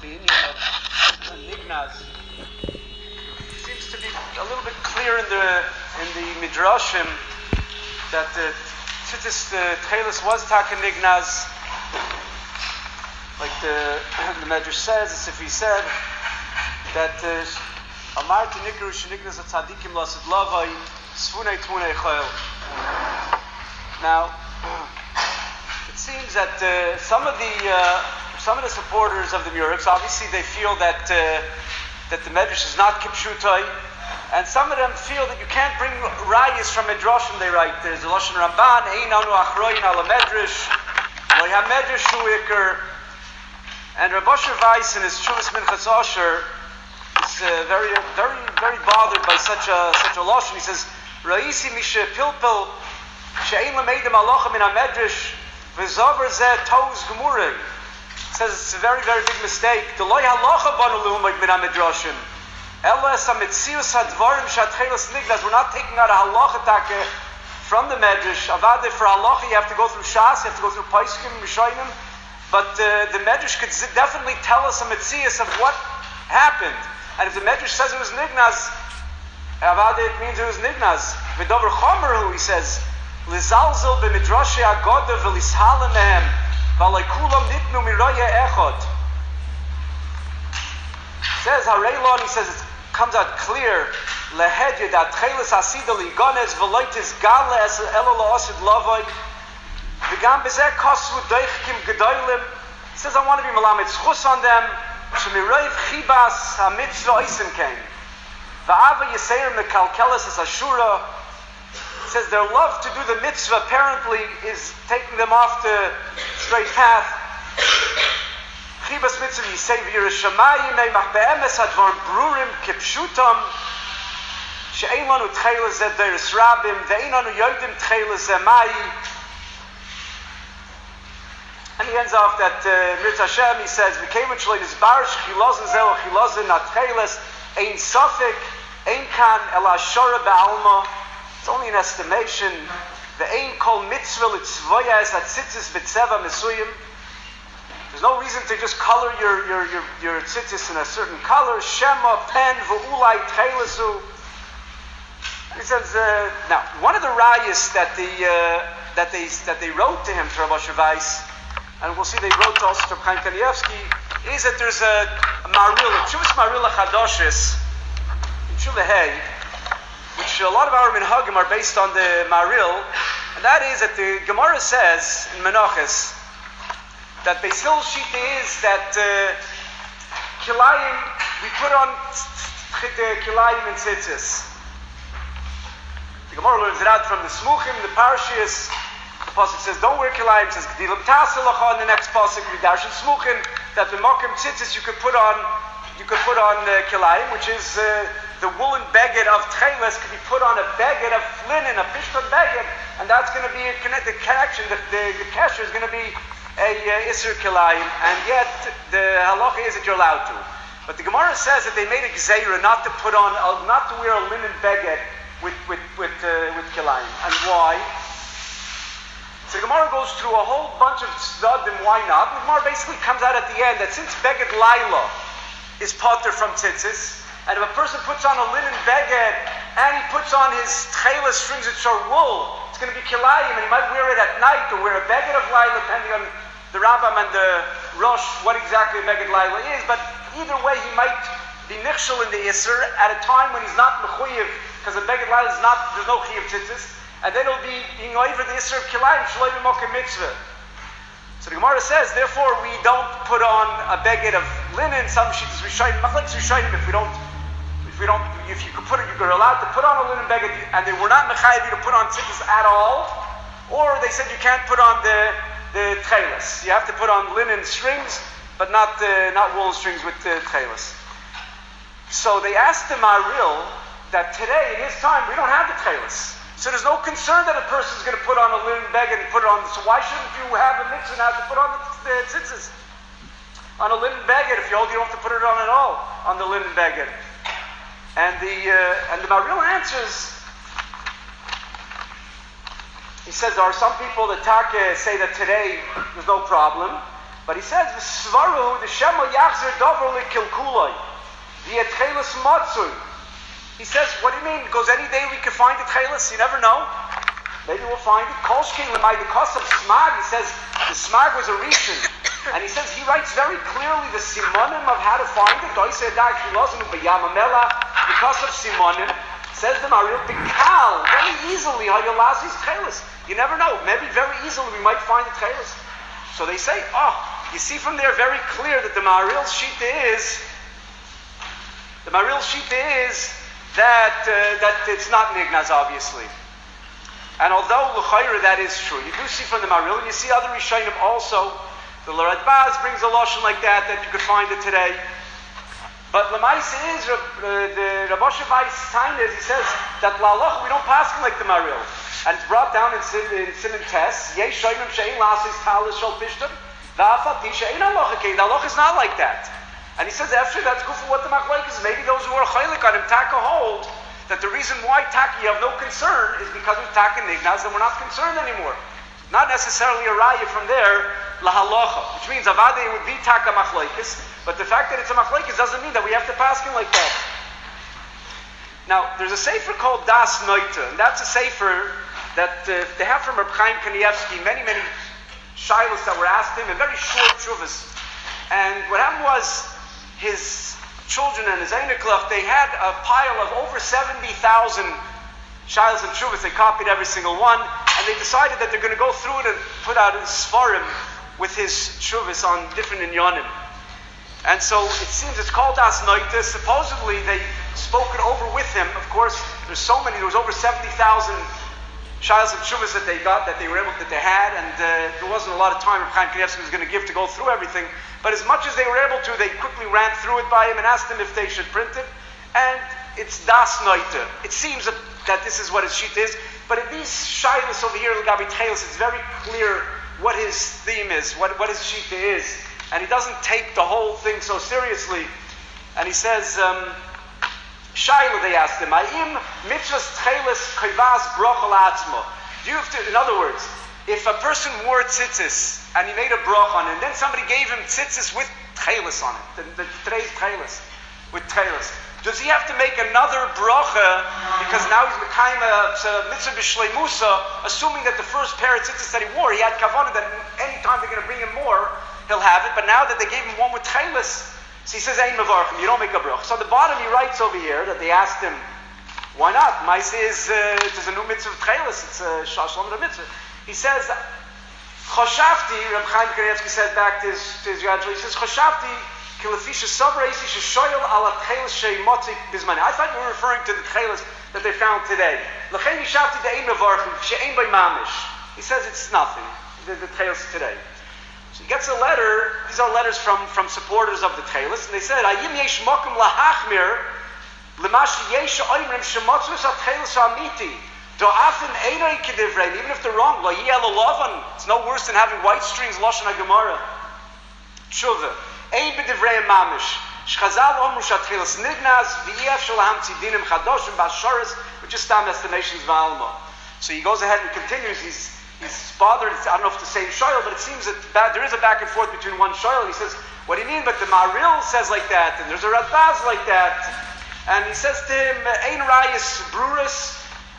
the Indian of nignaz seems to be a little bit clear in the midrashim that the Techeles was nignaz. Like the Medrash says, as if he said that Amar to Nikru Shenignaz Tzadikim Lasid Lavai Sfunei Tmunei Chayil. Now, it seems that some of the supporters of the Murex, obviously they feel that the Medrash is not Kipshutai, and some of them feel that you can't bring rayas from Midrashim. They write there's a Lashon Ramban Ein Anu Achroyin Ala Medrash Lo HaMedrash Hu Iker. And Rav Asher Weiss in his Shuvas Minchas Asher is very bothered by such a lashon. He says, "Raisi mishe pilpel she'ein lemeidim halacha min hamedrash v'zaver zeh toz gemurei." Says it's a very big mistake. The loy halacha banu l'umay min hamedrashim. Ela es hametzius hadvarim she'atcheles nignaz. We're not taking out a halacha take from the medrash. Avade for halacha you have to go through Shas, you have to go through Paiskim, Rishonim. But the Medrash could definitely tell us a metzias of what happened. And if the Medrash says it was nignaz, it means it was nignaz. V'dover chomer, he says, Lizalzel b'midrashei agoda v'lishalem mehem v'alei kulam nitnu miroye echod. Says Hareilon, he says it comes out clear. Lehedye dat Techeles asida ligonez v'loitis gale es elo la'osid lavoi. He says, I want to be malamed schus on them. Shemiroiv chibas ha-mitzvah oisim came. Va'ava yiseir mekalkeles es ashura. He says their love to do the mitzvah apparently is taking them off the straight path. Chibas mitzvah yisei v'yirashamayim eimach be'emes hadvar brurim kipshutam she'ein lanu tcheles zeh deiris rabim ve'ein lanu yodim tcheles zeh mayi. And he ends off that Mirz Hashem, he says, "V'keim shlein is barish chilazin zeh chilazin atcheles ein safek ein kan el hashara ba'alma." It's only an estimation. The ein kol mitzvah litzvoya es atzitzis b'tzeva mesuyim. There's no reason to just color your tzitzis in a certain color. Shema pen v'ulai tchelesu. He says, now one of the rayas that they wrote to him, to Rav Asher Weiss, and we'll see they wrote also to Chaim Kanievsky, is that there's a maril, a Shuvas Maril Chadoshes, in Shuvah Hey, which a lot of our minhagim are based on the maril, and that is that the Gemara says in Menachos that Beis Hill's shita is that kilayim, we put on kilayim and tzitzis. The Gemara learns it out from the Smuchim, the Parshiyos. The pasuk says, "Don't wear kilayim." It says, "Gdilam taselacha." In the next pasuk, Vidarshin Smuchim, that the makom tzitzis you could put on kilayim, which is the woolen beged of Techeles could be put on a beged of linen, a pishton beged, and that's going to be the connection. The kesher is going to be a iser kilayim, and yet the halacha is that you're allowed to. But the Gemara says that they made a gzeira not to wear a linen beged with kilayim, and why? So the Gemara goes through a whole bunch of tzdadim, why not? The Gemara basically comes out at the end that since beged laila is potter from tzitzis, and if a person puts on a linen beged and he puts on his Techeles strings which are wool, it's going to be kilayim, and he might wear it at night or wear a beged of laila, depending on the Rambam and the Rosh what exactly a beged laila is. But either way, he might be nichshel in the iser at a time when he's not mechuyev, because a beged laila is not, there's no chiyuv tzitzis. And then it'll be being over the Isser of Kilayim, Shaloi B'Mokem Mitzvah. So the Gemara says, therefore, we don't put on a beged of linen. Some shittas Rishayim, Machlekes Rishayim, if you could put it, you're allowed to put on a linen beged, and they were not mechayev you to put on tzitzis at all. Or they said you can't put on the Techeles. You have to put on linen strings, but not woolen strings with the Techeles. So they asked the Maril that today, in his time, we don't have the Techeles. So there's no concern that a person is going to put on a linen beged and put it on. So why shouldn't you have a mitzvah now to put on the tzitzis on a linen beged? If you hold, you don't have to put it on at all on the linen beged. And the Maril answers. He says there are some people that say that today there's no problem. But he says, "V'svaru the shema yachzer dover lekilkuloi, the Techeles matzui." He says, "What do you mean? Because any day we can find the Techeles. You never know. Maybe we'll find it." Kolshkin lemay the cost of smag. He says the smag was a reason, and he says he writes very clearly the simonim of how to find it. Because of simonim, says the Maril Bikal very easily. Hayolazis Techeles. You never know. Maybe very easily we might find the Techeles. So they say, you see from there very clear that the Maharil's shita is that it's not nignaz, obviously. And although l'chayra that is true, you do see from the Maharil, and you see other Rishonim also. The L'Rad Baz brings a lashon like that you could find it today. But l'maisa is the Rav Moshe Weiss Tainez, he says that la'aloch we don't pass him like the Maharil. And it's brought down in Siman Tes, Yesh Shoyim Shein Lasis Talis Shal Pishtim, Va'afal Tisha Ein Aloch Akei. The Aloch is not like that. And he says after that's good for what the Machlek is. Maybe those who are chaylik on him taka hold that the reason why taka you have no concern is because of taka nignaz and we're not concerned anymore. Not necessarily a raya from there lahalacha, which means avade would be taka machlekes, but the fact that it's a machlekes doesn't mean that we have to pass him like that. Now there's a sefer called Das Noita, and that's a sefer that they have from Reb Chaim Kanievsky, many shilas that were asked him, and very short shuvas. And what happened was, his children and his Eineklach, they had a pile of over 70,000 shilas and shuvas. They copied every single one, and they decided that they're going to go through it and put out his svarim with his shuvas on different inyanim. And so it seems it's called Das Noita. Supposedly they spoke it over with him. Of course, there was over 70,000 shilas and shuvas that they got, that they had, and there wasn't a lot of time Chaim Kanievsky was going to give to go through everything. But as much as they were able to, they quickly ran through it by him and asked him if they should print it. And it's Das Noita. It seems that this is what his sheet is, but at these shilas over here, L'Gabi Techeles, it's very clear what his theme is, what his sheet is. And he doesn't take the whole thing so seriously. And he says, Shaila, they asked him, Ma'im mitzvahs Techeles kivas brochal atzmo. Do you have to, in other words, if a person wore tzitzis and he made a broch on it, and then somebody gave him tzitzis with Techeles on it, today's Techeles, with Techeles, does he have to make another brocha because now he's mekayim a mitzvah b'shleimusa, assuming that the first pair of tzitzis that he wore, he had kavanah that any time they're going to bring him more, he'll have it. But now that they gave him one with Techeles, so he says, Ein mevarchim, you don't make a broch. So at the bottom he writes over here that they asked him, why not? Maise is, it's a new mitzvah of Techeles, it's a shashlam of mitzvah. He says, Choshavti, Reb Chaim Kanievsky said back to his graduate, he says, Choshavti, kilafisha savreisi shoyel ala Techeles she'imotzik bizmani. I thought you were referring to the Techeles that they found today. L'chein yishavti de'ein mevarchim, she'ein by mamish. He says it's nothing, the Techeles today. So he gets a letter, these are letters from supporters of the Techeles, and they said, Ayim yesh mokum lahachmir, l'mashi yesh oimrim shemotzvus ha-Techeles ha'amiti. Even if they're wrong, it's no worse than having white strings, Lashon HaGemara. Tshuva. Ein b'divrei mamish. Shchazal omru shatchilas nignaz, v'yef shalaham tzidinim chadoshim b'ashoris, which is stam estimations v'alma. So he goes ahead and continues. He's bothered. I don't know if it's the same shoyl, but it seems that there is a back and forth between one shoyl. And he says, what do you mean? But the Maharil says like that, and there's a Radbaz like that. And he says to him, Ein rayis bruris.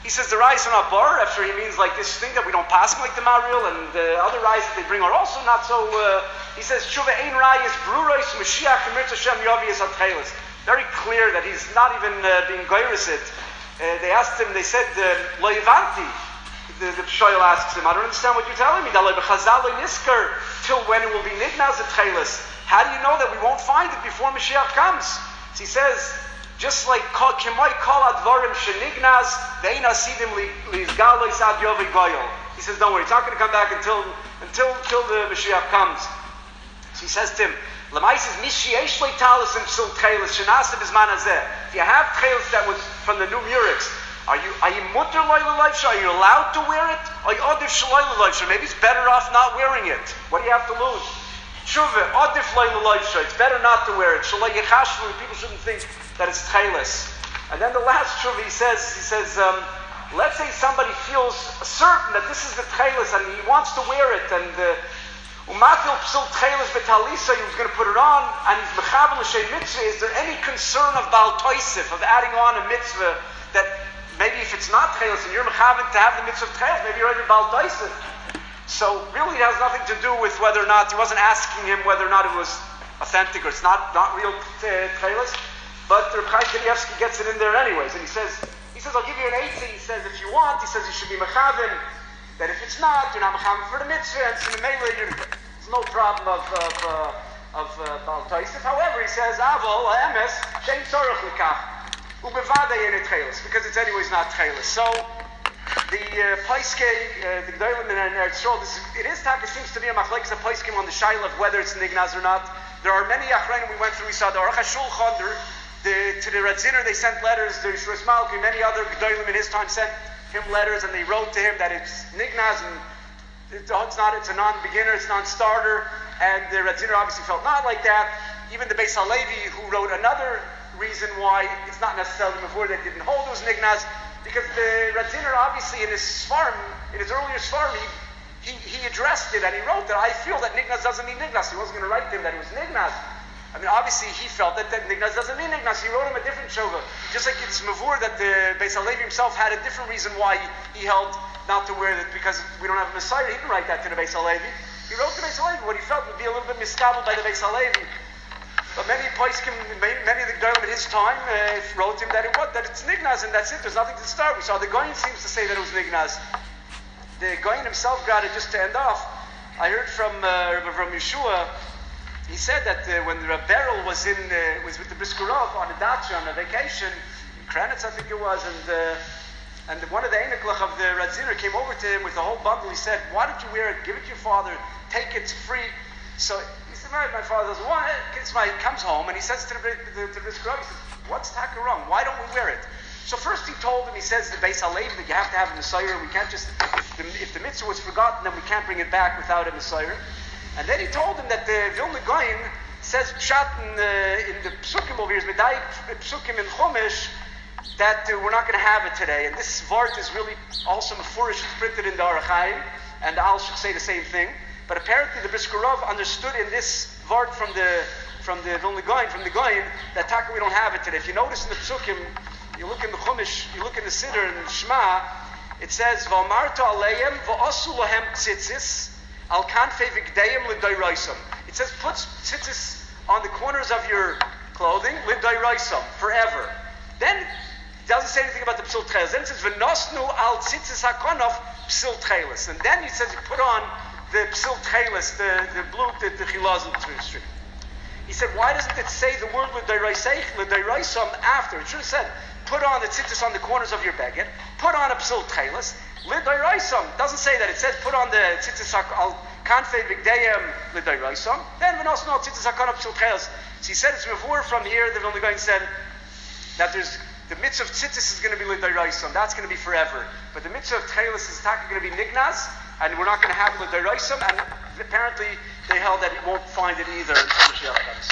He says the rais are not bar, after he means like this thing that we don't pass him like the Maharil, and the other rais that they bring are also not so. He says Shuva ein rayis brurais Mashiach Mirz Hashem Yaviyas Techeles. Very clear that he's not even being goyrisit. They asked him. They said Lo Yivanti. The shoyl asks him, I don't understand what you're telling me. Till when it will be nignaz Techeles? How do you know that we won't find it before Mashiach comes? So he says, just like Kimoi Kol Advarim Shenignaz, Ve'ein Asidim Lizgalois Ad Yovi Goyol. He says, don't worry, it's not going to come back until the Mashiach comes. So he says to him, Lamais is Mishiesh Leitalis and Sil Techeles Shenasa Bizman Hazeh. If you have Techeles that was from the new Murex, are you mutter loyal life? Are you allowed to wear it? Are you odif shloyal life? Maybe it's better off not wearing it. What do you have to lose? Tshuva, odif loyal life. It's better not to wear it. Shalay yechashlu. People shouldn't think that it's Techeles. And then the last tshuva, he says, let's say somebody feels certain that this is the Techeles and he wants to wear it, and Umatil psil Techeles betalisa, he was going to put it on, and he's mechaber l'shem mitzvah. Is there any concern of Baal Toisif, of adding on a mitzvah, that maybe if it's not Techeles and you're mechaber to have the mitzvah of Techeles, maybe you're already Baal Toisif? So really it has nothing to do with whether or not, he wasn't asking him whether or not it was authentic or it's not real Techeles, but Reb Chaim Kanievsky gets it in there anyways, and he says, I'll give you an eitzah. He says, if you want, he says you should be mechaber, that if it's not, you're not mechaber for the mitzvah, and so the melee, there's no problem of Baal Toisif. However, he says, Avol, emes, shein tzorach l'kach, ubevadei in Techeles, because it's anyways not Techeles. So, the Paiske, the Gdolim in Eretz Yisrael, it seems to be a machlekes of Paiskim on the shaila of whether it's nignaz or not. There are many achreinim we went through. We saw the Aruch HaShulchan, to the Radziner they sent letters. The Yeshua Malki, many other Gdolim in his time sent him letters, and they wrote to him that it's nignaz and it's a non-beginner, it's non-starter, and the Radziner obviously felt not like that. Even the Beis HaLevi, who wrote another reason why it's not necessarily before they didn't hold it was nignaz, because the Radziner obviously in his earlier Sfarim, he addressed it and he wrote that I feel that nignaz doesn't mean nignaz. He wasn't going to write to him that it was nignaz. I mean, obviously he felt that nignaz doesn't mean nignaz. He wrote him a different shova. Just like it's mavur that the Beis HaLevi himself had a different reason why he held not to wear it, because we don't have a Messiah. He didn't write that to the Beis HaLevi. He wrote to the Beis HaLevi what he felt would be a little bit miskabel by the Beis HaLevi. But many Paiskim, many of the Gedolim at his time wrote him that it's nignaz, and that's it. There's nothing to start. We saw the gaon seems to say that it was nignaz. The gaon himself got it just to end off. I heard from Yeshua. He said that when the Reb Beryl was with the Briskerov on a dacha on a vacation in Kranitz, I think it was, and one of the Einiklach of the Radziner came over to him with a whole bundle. He said, "Why don't you wear it? Give it to your father. Take it, it's free." So he said, "My father doesn't want it." He comes home and he says to the Briskerov, he says, "What's taka wrong? Why don't we wear it?" So first he told him, he says the Beis HaLevi that you have to have a Messiah. We can't just, if the mitzvah was forgotten, then we can't bring it back without a Messiah. And then he told him that the Vilna gaon says pshat in the psukim over here, medayik psukim in Chumash, that we're not going to have it today. And this vart is really also mefurish. It's printed in the Arachayim, and the Al should say the same thing. But apparently the Briskerov understood in this vart from the Vilna gaon, from the gaon, that taka we don't have it today. If you notice in the psukim, you look in the Chumash, you look in the Siddur and Shema, it says v'amarta aleim v'asu lahem tzitzis al kanfei v'gdeim l'dayraisam. It says put tzitzis on the corners of your clothing l'dayraisam forever. Then it doesn't say anything about the psil tcheles. Then it says v'nosnu al tzitzis hakonof psil tcheles. And then it says you put on the psil tcheles, the blue, the chilaz and the string. He said, why doesn't it say the word l'dayraisam after? It should have said, put on the tzitzis on the corners of your beged, put on a psil tcheles, l'dayraisam. Doesn't say that. It says, put on the tzitzis al kanfei v'gdeim l'dayraisam. Then v'nosnu al tzitzis hakonof psil tcheles. So he said it's before from here, the Vilna gaon said that there's the mitzvah of tzitzis is going to be l'dayraisam. That's going to be forever. But the mitzvah of tcheles is going to be nignaz, and we're not going to have l'dayraisam. And apparently they held that he won't find it either until Mashiach comes.